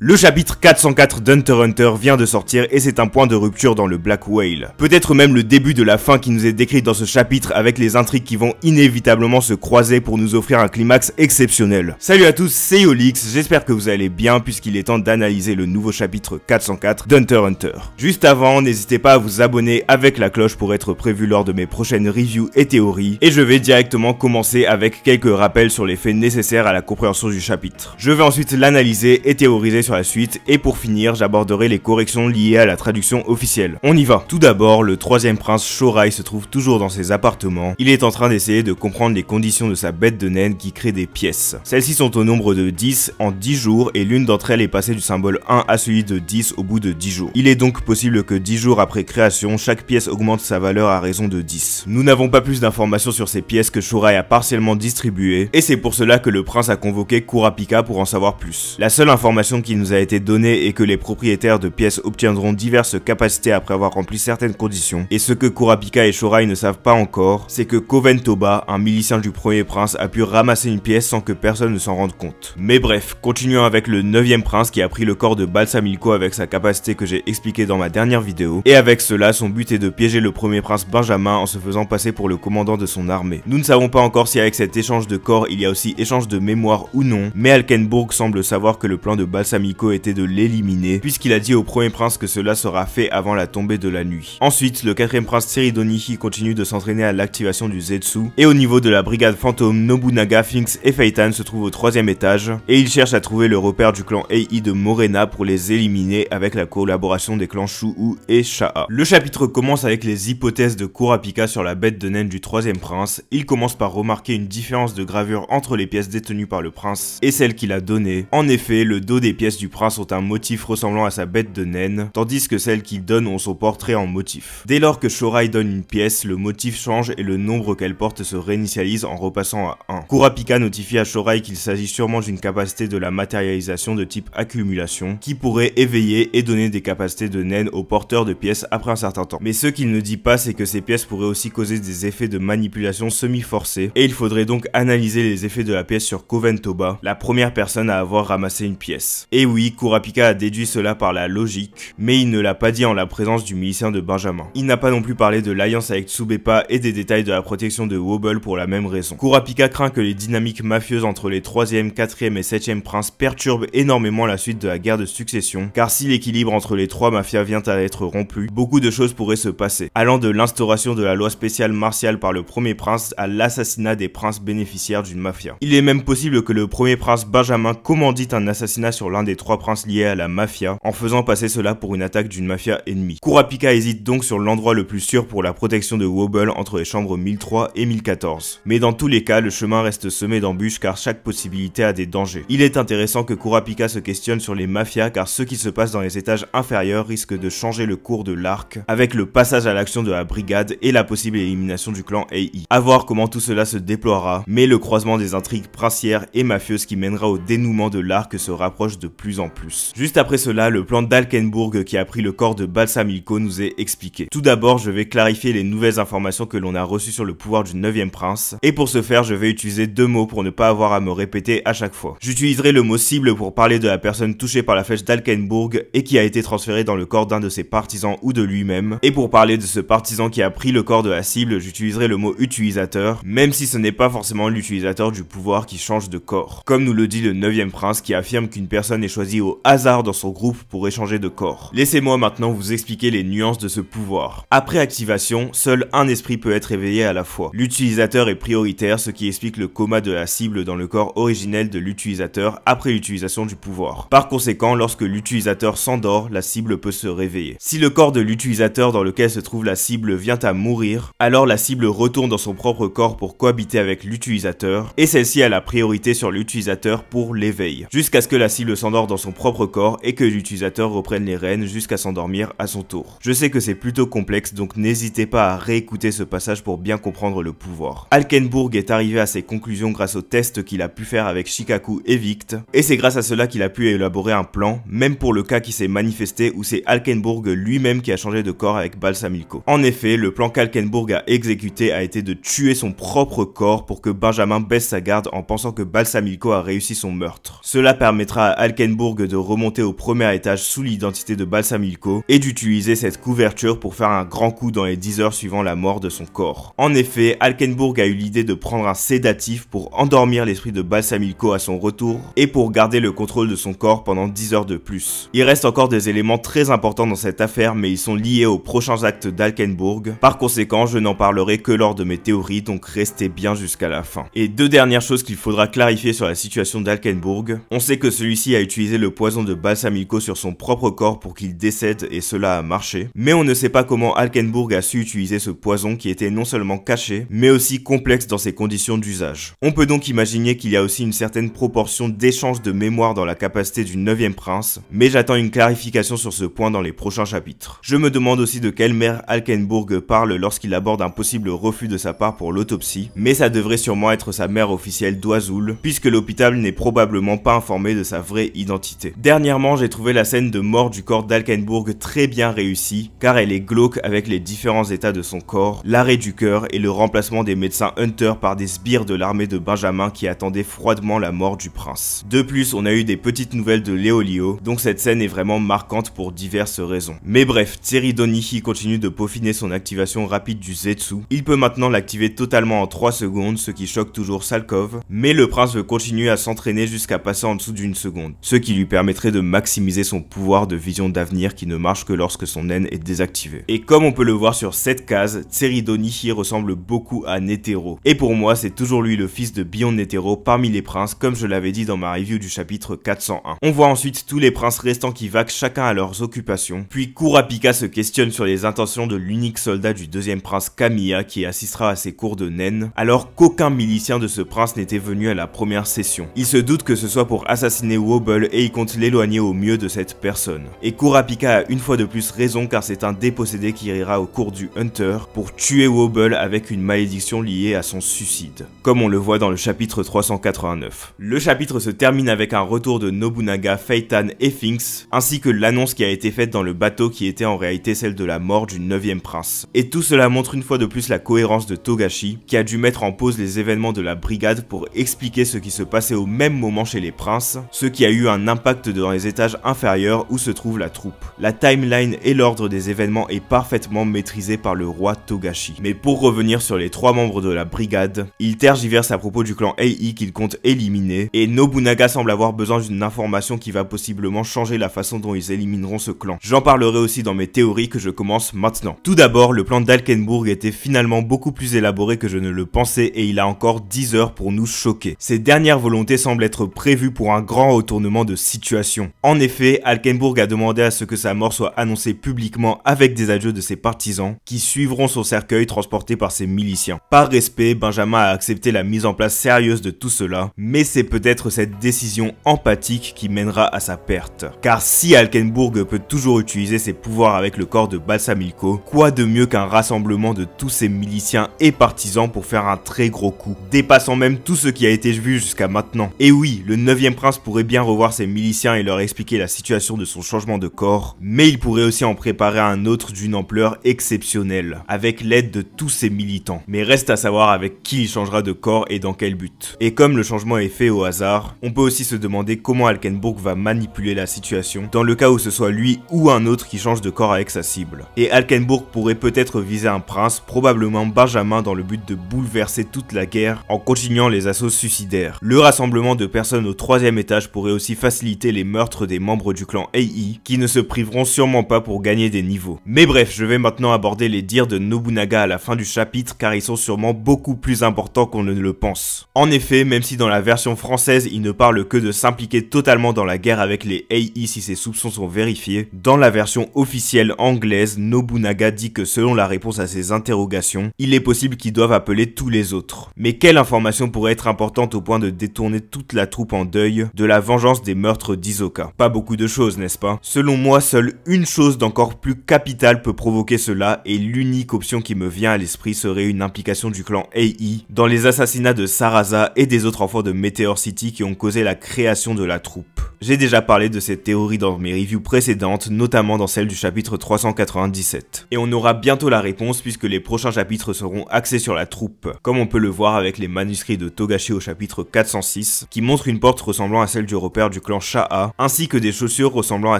Le chapitre 404 d'Hunter x Hunter vient de sortir et c'est un point de rupture dans le Black Whale. Peut-être même le début de la fin qui nous est décrite dans ce chapitre avec les intrigues qui vont inévitablement se croiser pour nous offrir un climax exceptionnel. Salut à tous, c'est Yolix, j'espère que vous allez bien puisqu'il est temps d'analyser le nouveau chapitre 404 d'Hunter x Hunter. Juste avant, n'hésitez pas à vous abonner avec la cloche pour être prévu lors de mes prochaines reviews et théories, et je vais directement commencer avec quelques rappels sur les faits nécessaires à la compréhension du chapitre. Je vais ensuite l'analyser et théoriser sur la suite, et pour finir, j'aborderai les corrections liées à la traduction officielle. On y va. Tout d'abord, le troisième prince Shorai se trouve toujours dans ses appartements. Il est en train d'essayer de comprendre les conditions de sa bête de naine qui crée des pièces. Celles-ci sont au nombre de 10 en 10 jours et l'une d'entre elles est passée du symbole 1 à celui de 10 au bout de 10 jours. Il est donc possible que 10 jours après création, chaque pièce augmente sa valeur à raison de 10. Nous n'avons pas plus d'informations sur ces pièces que Shorai a partiellement distribuées, et c'est pour cela que le prince a convoqué Kurapika pour en savoir plus. La seule information qui nous a été donnée est que les propriétaires de pièces obtiendront diverses capacités après avoir rempli certaines conditions, et ce que Kurapika et Shorai ne savent pas encore, c'est que Koven Toba, un milicien du premier prince, a pu ramasser une pièce sans que personne ne s'en rende compte. Mais bref, continuons avec le 9e prince qui a pris le corps de Balsamilko avec sa capacité que j'ai expliquée dans ma dernière vidéo, et avec cela, son but est de piéger le premier prince Benjamin en se faisant passer pour le commandant de son armée. Nous ne savons pas encore si avec cet échange de corps il y a aussi échange de mémoire ou non, mais Alkenburg semble savoir que le plan de Balsamilko était de l'éliminer, puisqu'il a dit au premier prince que cela sera fait avant la tombée de la nuit. Ensuite, le 4e prince Tseridonihi continue de s'entraîner à l'activation du Zetsu, et au niveau de la brigade fantôme, Nobunaga, Finks et Feitan se trouvent au 3e étage, et ils cherchent à trouver le repère du clan Ei de Morena pour les éliminer avec la collaboration des clans Shu'u et Sha'a. Le chapitre commence avec les hypothèses de Kurapika sur la bête de naine du 3e prince. Il commence par remarquer une différence de gravure entre les pièces détenues par le prince et celles qu'il a données. En effet, le dos des pièces du prince ont un motif ressemblant à sa bête de naine, tandis que celles qu'il donne ont son portrait en motif. Dès lors que Shorai donne une pièce, le motif change et le nombre qu'elle porte se réinitialise en repassant à 1. Kurapika notifie à Shorai qu'il s'agit sûrement d'une capacité de la matérialisation de type accumulation, qui pourrait éveiller et donner des capacités de naine aux porteurs de pièces après un certain temps. Mais ce qu'il ne dit pas, c'est que ces pièces pourraient aussi causer des effets de manipulation semi-forcés, et il faudrait donc analyser les effets de la pièce sur Koven Toba, la première personne à avoir ramassé une pièce. Et oui, Kurapika a déduit cela par la logique, mais il ne l'a pas dit en la présence du milicien de Benjamin. Il n'a pas non plus parlé de l'alliance avec Tsubepa et des détails de la protection de Wobble pour la même raison. Kurapika craint que les dynamiques mafieuses entre les 3e, 4e et 7e princes perturbent énormément la suite de la guerre de succession, car si l'équilibre entre les trois mafias vient à être rompu, beaucoup de choses pourraient se passer, allant de l'instauration de la loi spéciale martiale par le premier prince à l'assassinat des princes bénéficiaires d'une mafia. Il est même possible que le premier prince Benjamin commandite un assassinat sur l'un des 3 princes liés à la mafia, en faisant passer cela pour une attaque d'une mafia ennemie. Kurapika hésite donc sur l'endroit le plus sûr pour la protection de Wobble entre les chambres 1003 et 1014. Mais dans tous les cas, le chemin reste semé d'embûches car chaque possibilité a des dangers. Il est intéressant que Kurapika se questionne sur les mafias car ce qui se passe dans les étages inférieurs risque de changer le cours de l'arc, avec le passage à l'action de la brigade et la possible élimination du clan Ei. À voir comment tout cela se déploiera, mais le croisement des intrigues princières et mafieuses qui mènera au dénouement de l'arc se rapproche de plus en plus. Juste après cela, le plan d'Alkenburg qui a pris le corps de Balsamilko nous est expliqué. Tout d'abord, je vais clarifier les nouvelles informations que l'on a reçues sur le pouvoir du 9e prince, et pour ce faire, je vais utiliser 2 mots pour ne pas avoir à me répéter à chaque fois. J'utiliserai le mot cible pour parler de la personne touchée par la flèche d'Alkenburg et qui a été transférée dans le corps d'un de ses partisans ou de lui-même, et pour parler de ce partisan qui a pris le corps de la cible, j'utiliserai le mot utilisateur, même si ce n'est pas forcément l'utilisateur du pouvoir qui change de corps. Comme nous le dit le 9e prince qui affirme qu'une personne est choisie au hasard dans son groupe pour échanger de corps. Laissez-moi maintenant vous expliquer les nuances de ce pouvoir. Après activation, seul un esprit peut être éveillé à la fois. L'utilisateur est prioritaire, ce qui explique le coma de la cible dans le corps originel de l'utilisateur après l'utilisation du pouvoir. Par conséquent, lorsque l'utilisateur s'endort, la cible peut se réveiller. Si le corps de l'utilisateur dans lequel se trouve la cible vient à mourir, alors la cible retourne dans son propre corps pour cohabiter avec l'utilisateur, et celle-ci a la priorité sur l'utilisateur pour l'éveil, jusqu'à ce que la cible s'endort dans son propre corps et que l'utilisateur reprenne les rênes jusqu'à s'endormir à son tour. Je sais que c'est plutôt complexe, donc n'hésitez pas à réécouter ce passage pour bien comprendre le pouvoir. Alkenburg est arrivé à ses conclusions grâce aux tests qu'il a pu faire avec Shikaku et Vict, et c'est grâce à cela qu'il a pu élaborer un plan, même pour le cas qui s'est manifesté où c'est Alkenburg lui-même qui a changé de corps avec Balsamilko. En effet, le plan qu'Alkenburg a exécuté a été de tuer son propre corps pour que Benjamin baisse sa garde en pensant que Balsamilko a réussi son meurtre. Cela permettra à Alkenburg Alkenburg de remonter au premier étage sous l'identité de Balsamilko et d'utiliser cette couverture pour faire un grand coup dans les 10 heures suivant la mort de son corps. En effet, Alkenburg a eu l'idée de prendre un sédatif pour endormir l'esprit de Balsamilko à son retour et pour garder le contrôle de son corps pendant 10 heures de plus. Il reste encore des éléments très importants dans cette affaire, mais ils sont liés aux prochains actes d'Alkenburg. Par conséquent, je n'en parlerai que lors de mes théories, donc restez bien jusqu'à la fin. Et deux dernières choses qu'il faudra clarifier sur la situation d'Alkenburg. On sait que celui-ci a utilisé le poison de Balsamilko sur son propre corps pour qu'il décède et cela a marché. Mais on ne sait pas comment Alkenburg a su utiliser ce poison qui était non seulement caché, mais aussi complexe dans ses conditions d'usage. On peut donc imaginer qu'il y a aussi une certaine proportion d'échange de mémoire dans la capacité du 9e prince, mais j'attends une clarification sur ce point dans les prochains chapitres. Je me demande aussi de quelle mère Alkenburg parle lorsqu'il aborde un possible refus de sa part pour l'autopsie, mais ça devrait sûrement être sa mère officielle d'Oazul, puisque l'hôpital n'est probablement pas informé de sa vraie identité. Dernièrement, j'ai trouvé la scène de mort du corps d'Alkenburg très bien réussie, car elle est glauque avec les différents états de son corps, l'arrêt du cœur et le remplacement des médecins Hunter par des sbires de l'armée de Benjamin qui attendaient froidement la mort du prince. De plus, on a eu des petites nouvelles de Léolio, donc cette scène est vraiment marquante pour diverses raisons. Mais bref, Tseridon Nihi continue de peaufiner son activation rapide du Zetsu. Il peut maintenant l'activer totalement en 3 secondes, ce qui choque toujours Salkov, mais le prince veut continuer à s'entraîner jusqu'à passer en dessous d'une seconde, ce qui lui permettrait de maximiser son pouvoir de vision d'avenir qui ne marche que lorsque son naine est désactivé. Et comme on peut le voir sur cette case, Tseridon Nihi ressemble beaucoup à Netero. Et pour moi, c'est toujours lui le fils de Bion Netero parmi les princes, comme je l'avais dit dans ma review du chapitre 401. On voit ensuite tous les princes restants qui vaquent chacun à leurs occupations, puis Kurapika se questionne sur les intentions de l'unique soldat du deuxième prince Kamiya qui assistera à ses cours de naine, alors qu'aucun milicien de ce prince n'était venu à la première session. Il se doute que ce soit pour assassiner Wobble et il compte l'éloigner au mieux de cette personne. Et Kurapika a une fois de plus raison car c'est un dépossédé qui ira au cours du Hunter pour tuer Wobble avec une malédiction liée à son suicide, comme on le voit dans le chapitre 389. Le chapitre se termine avec un retour de Nobunaga, Feitan et Finks, ainsi que l'annonce qui a été faite dans le bateau qui était en réalité celle de la mort du 9e prince. Et tout cela montre une fois de plus la cohérence de Togashi, qui a dû mettre en pause les événements de la brigade pour expliquer ce qui se passait au même moment chez les princes, ce qui a eu un impact dans les étages inférieurs où se trouve la troupe. La timeline et l'ordre des événements est parfaitement maîtrisé par le roi Togashi. Mais pour revenir sur les 3 membres de la brigade, il tergiverse à propos du clan Ei qu'il compte éliminer, et Nobunaga semble avoir besoin d'une information qui va possiblement changer la façon dont ils élimineront ce clan. J'en parlerai aussi dans mes théories que je commence maintenant. Tout d'abord, le plan d'Alkenburg était finalement beaucoup plus élaboré que je ne le pensais et il a encore 10 heures pour nous choquer. Ses dernières volontés semblent être prévues pour un grand retournement de situation. En effet, Alkenburg a demandé à ce que sa mort soit annoncée publiquement avec des adieux de ses partisans qui suivront son cercueil transporté par ses miliciens. Par respect, Benjamin a accepté la mise en place sérieuse de tout cela, mais c'est peut-être cette décision empathique qui mènera à sa perte. Car si Alkenburg peut toujours utiliser ses pouvoirs avec le corps de Balsamilko, quoi de mieux qu'un rassemblement de tous ses miliciens et partisans pour faire un très gros coup, dépassant même tout ce qui a été vu jusqu'à maintenant. Et oui, le 9e prince pourrait bien revoir ses miliciens et leur expliquer la situation de son changement de corps, mais il pourrait aussi en préparer un autre d'une ampleur exceptionnelle, avec l'aide de tous ses militants. Mais reste à savoir avec qui il changera de corps et dans quel but. Et comme le changement est fait au hasard, on peut aussi se demander comment Alkenburg va manipuler la situation, dans le cas où ce soit lui ou un autre qui change de corps avec sa cible. Et Alkenburg pourrait peut-être viser un prince, probablement Benjamin, dans le but de bouleverser toute la guerre en continuant les assauts suicidaires. Le rassemblement de personnes au 3e étage pourrait aussi faciliter les meurtres des membres du clan Ei, qui ne se priveront sûrement pas pour gagner des niveaux. Mais bref, je vais maintenant aborder les dires de Nobunaga à la fin du chapitre car ils sont sûrement beaucoup plus importants qu'on ne le pense. En effet, même si dans la version française il ne parle que de s'impliquer totalement dans la guerre avec les Ei si ses soupçons sont vérifiés, dans la version officielle anglaise, Nobunaga dit que selon la réponse à ses interrogations, il est possible qu'ils doivent appeler tous les autres. Mais quelle information pourrait être importante au point de détourner toute la troupe en deuil de la vengeance des meurtres d'Hisoka? Pas beaucoup de choses, n'est-ce pas? Selon moi, seule une chose d'encore plus capitale peut provoquer cela, et l'unique option qui me vient à l'esprit serait une implication du clan Ei dans les assassinats de Sarasa et des autres enfants de Meteor City qui ont causé la création de la troupe. J'ai déjà parlé de cette théorie dans mes reviews précédentes, notamment dans celle du chapitre 397. Et on aura bientôt la réponse puisque les prochains chapitres seront axés sur la troupe, comme on peut le voir avec les manuscrits de Togashi au chapitre 406, qui montrent une porte ressemblant à celle du repère du clan Shaha, ainsi que des chaussures ressemblant à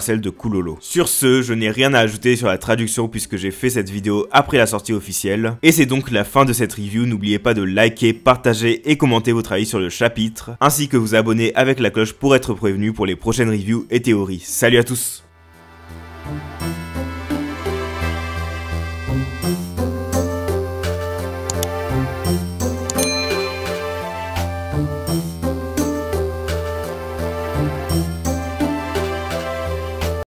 celles de Kulolo. Sur ce, je n'ai rien à ajouter sur la traduction puisque j'ai fait cette vidéo après la sortie officielle, et c'est donc la fin de cette review. N'oubliez pas de liker, partager et commenter votre avis sur le chapitre, ainsi que vous abonner avec la cloche pour être prévenu pour les prochaines reviews et théories. Salut à tous!